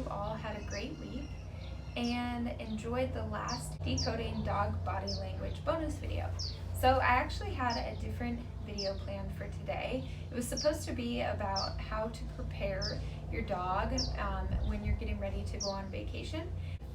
you all had a great week and enjoyed the last Decoding Dog Body Language bonus video. So I actually had a different video planned for today. It was supposed to be about how to prepare your dog when you're getting ready to go on vacation.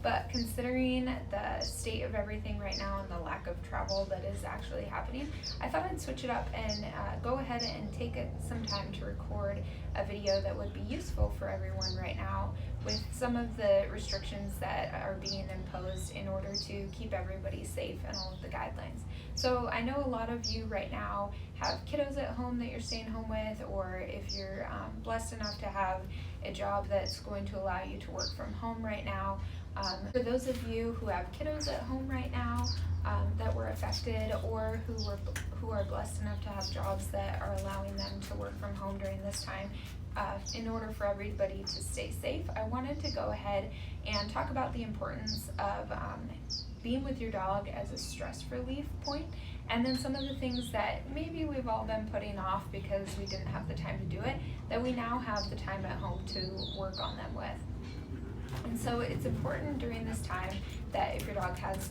But considering the state of everything right now and the lack of travel that is actually happening, I thought I'd switch it up and go ahead and take some time to record a video that would be useful for everyone right now with some of the restrictions that are being imposed in order to keep everybody safe and all of the guidelines. So I know a lot of you right now have kiddos at home that you're staying home with, or if you're blessed enough to have a job that's going to allow you to work from home right now. For those of you who have kiddos at home right now that were affected, or who are blessed enough to have jobs that are allowing them to work from home during this time, in order for everybody to stay safe, I wanted to go ahead and talk about the importance of being with your dog as a stress relief point, and then some of the things that maybe we've all been putting off because we didn't have the time to do it, that we now have the time at home to work on them with. And so it's important during this time that if your dog has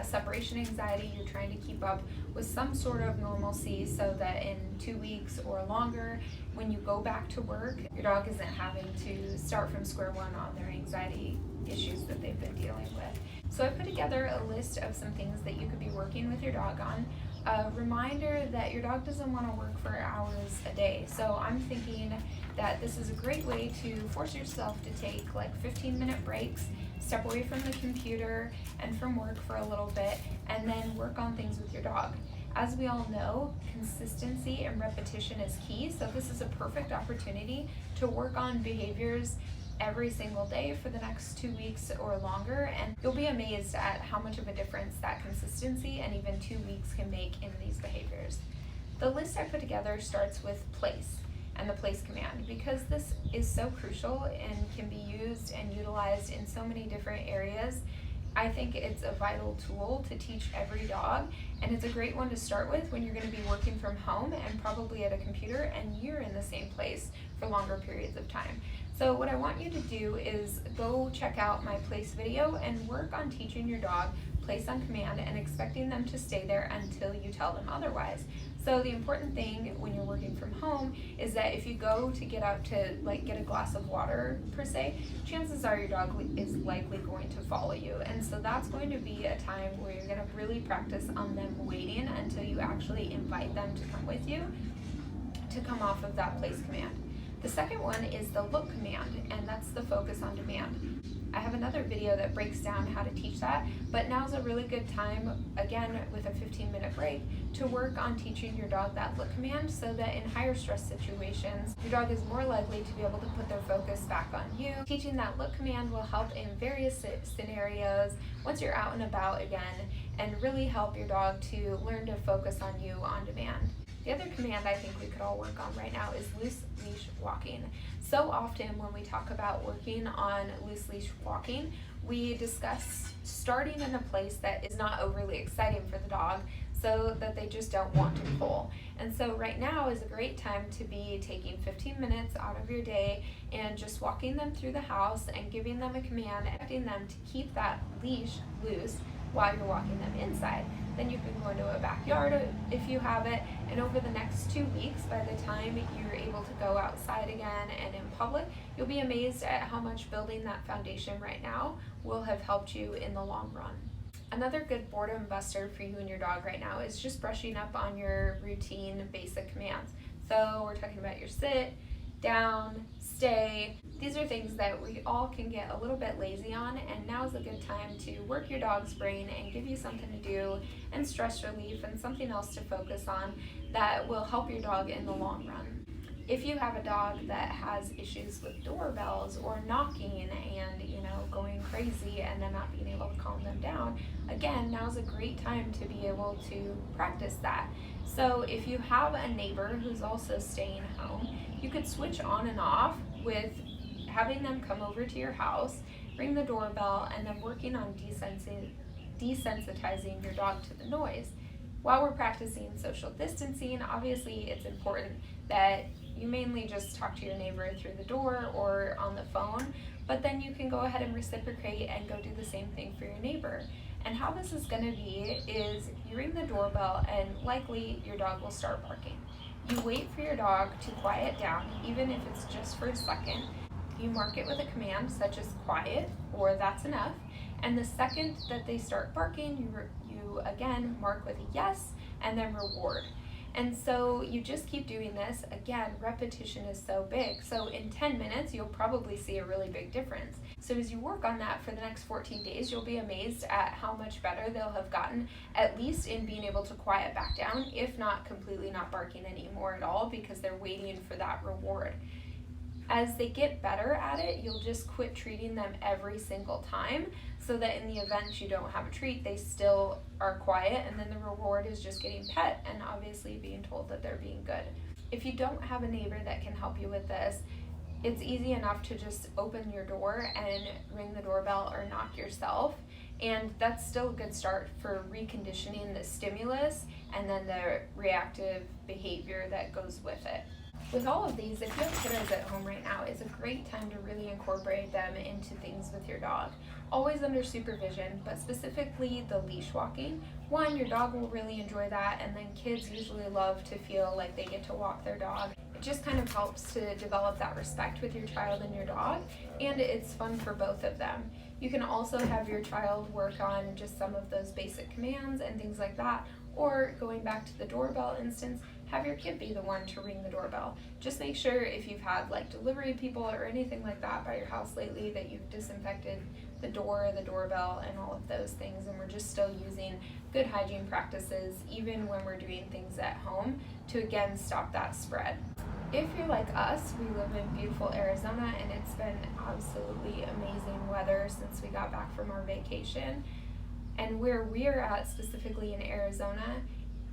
separation anxiety, you're trying to keep up with some sort of normalcy so that in 2 weeks or longer, when you go back to work, your dog isn't having to start from square one on their anxiety issues that they've been dealing with. So I put together a list of some things that you could be working with your dog on. A reminder that your dog doesn't want to work for hours a day. So I'm thinking that this is a great way to force yourself to take like 15-minute breaks, step away from the computer and from work for a little bit, and then work on things with your dog. As we all know, consistency and repetition is key, so this is a perfect opportunity to work on behaviors every single day for the next 2 weeks or longer, and you'll be amazed at how much of a difference that consistency and even 2 weeks can make in these behaviors. The list I put together starts with place and the place command, because this is so crucial and can be used and utilized in so many different areas. I think it's a vital tool to teach every dog, and it's a great one to start with when you're going to be working from home and probably at a computer and you're in the same place for longer periods of time. So what I want you to do is go check out my place video and work on teaching your dog place on command and expecting them to stay there until you tell them otherwise. So the important thing when you're working from home is that if you go to get out to get a glass of water per se, chances are your dog is likely going to follow you. And so that's going to be a time where you're going to really practice on them waiting until you actually invite them to come with you to come off of that place command. The second one is the look command, and that's the focus on demand. I have another video that breaks down how to teach that, but now's a really good time, again with a 15-minute break, to work on teaching your dog that look command so that in higher stress situations, your dog is more likely to be able to put their focus back on you. Teaching that look command will help in various scenarios once you're out and about again, and really help your dog to learn to focus on you on demand. The other command I think we could all work on right now is loose leash walking. So often when we talk about working on loose leash walking, we discuss starting in a place that is not overly exciting for the dog so that they just don't want to pull. And so right now is a great time to be taking 15 minutes out of your day and just walking them through the house and giving them a command, expecting them to keep that leash loose while you're walking them inside. Then you can go into a backyard if you have it, and over the next 2 weeks, by the time you're able to go outside again and in public, you'll be amazed at how much building that foundation right now will have helped you in the long run. Another good boredom buster for you and your dog right now is just brushing up on your routine basic commands. So we're talking about your sit, down, stay. These are things that we all can get a little bit lazy on, and now's a good time to work your dog's brain and give you something to do and stress relief and something else to focus on that will help your dog in the long run. If you have a dog that has issues with doorbells or knocking and going crazy and then not being able to calm them down, again, now's a great time to be able to practice that. So if you have a neighbor who's also staying home, you could switch on and off with having them come over to your house, ring the doorbell, and then working on desensitizing your dog to the noise. While we're practicing social distancing, obviously it's important that you mainly just talk to your neighbor through the door or on the phone, but then you can go ahead and reciprocate and go do the same thing for your neighbor. And how this is going to be is you ring the doorbell and likely your dog will start barking. You wait for your dog to quiet down, even if it's just for a second. You mark it with a command such as quiet or that's enough. And the second that they start barking, you again mark with a yes and then reward. And so you just keep doing this. Again, repetition is so big. So in 10 minutes, you'll probably see a really big difference. So as you work on that for the next 14 days, you'll be amazed at how much better they'll have gotten, at least in being able to quiet back down, if not completely not barking anymore at all, because they're waiting for that reward. As they get better at it, you'll just quit treating them every single time so that in the event you don't have a treat, they still are quiet, and then the reward is just getting pet and obviously being told that they're being good. If you don't have a neighbor that can help you with this, it's easy enough to just open your door and ring the doorbell or knock yourself. And that's still a good start for reconditioning the stimulus and then the reactive behavior that goes with it. With all of these, if you have kiddos at home right now, it's a great time to really incorporate them into things with your dog. Always under supervision, but specifically the leash walking. One, your dog will really enjoy that, and then kids usually love to feel like they get to walk their dog. It just kind of helps to develop that respect with your child and your dog, and it's fun for both of them. You can also have your child work on just some of those basic commands and things like that, or going back to the doorbell instance, have your kid be the one to ring the doorbell. Just make sure if you've had like delivery people or anything like that by your house lately that you've disinfected the door, the doorbell, and all of those things, and we're just still using good hygiene practices even when we're doing things at home to again stop that spread. If you're like us, we live in beautiful Arizona and it's been absolutely amazing weather since we got back from our vacation. And where we're at, specifically in Arizona,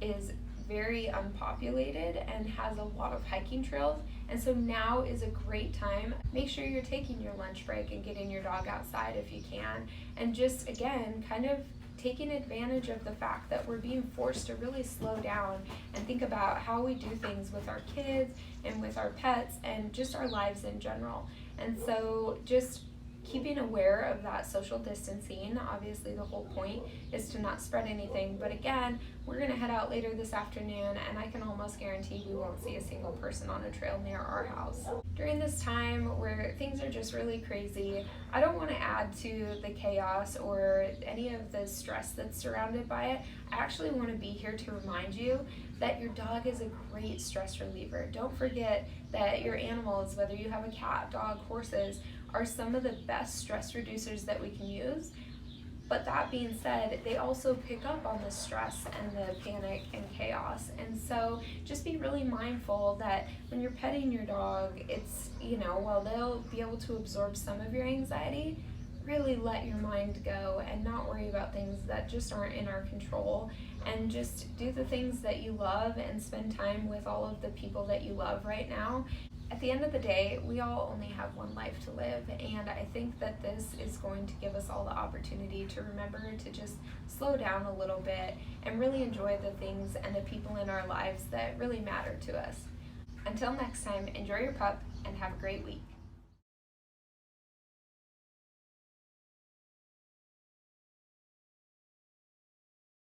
is very unpopulated and has a lot of hiking trails, and so now is a great time. Make sure you're taking your lunch break and getting your dog outside if you can, and just again kind of taking advantage of the fact that we're being forced to really slow down and think about how we do things with our kids and with our pets and just our lives in general. And so just keeping aware of that social distancing. Obviously the whole point is to not spread anything, but again, we're going to head out later this afternoon and I can almost guarantee we won't see a single person on a trail near our house. During this time where things are just really crazy, I don't want to add to the chaos or any of the stress that's surrounded by it. I actually want to be here to remind you that your dog is a great stress reliever. Don't forget that your animals, whether you have a cat, dog, horses, are some of the best stress reducers that we can use. But that being said, they also pick up on the stress and the panic and chaos. And so just be really mindful that when you're petting your dog, it's, while they'll be able to absorb some of your anxiety, really let your mind go and not worry about things that just aren't in our control, and just do the things that you love and spend time with all of the people that you love right now. At the end of the day, we all only have one life to live, and I think that this is going to give us all the opportunity to remember to just slow down a little bit and really enjoy the things and the people in our lives that really matter to us. Until next time, enjoy your pup and have a great week.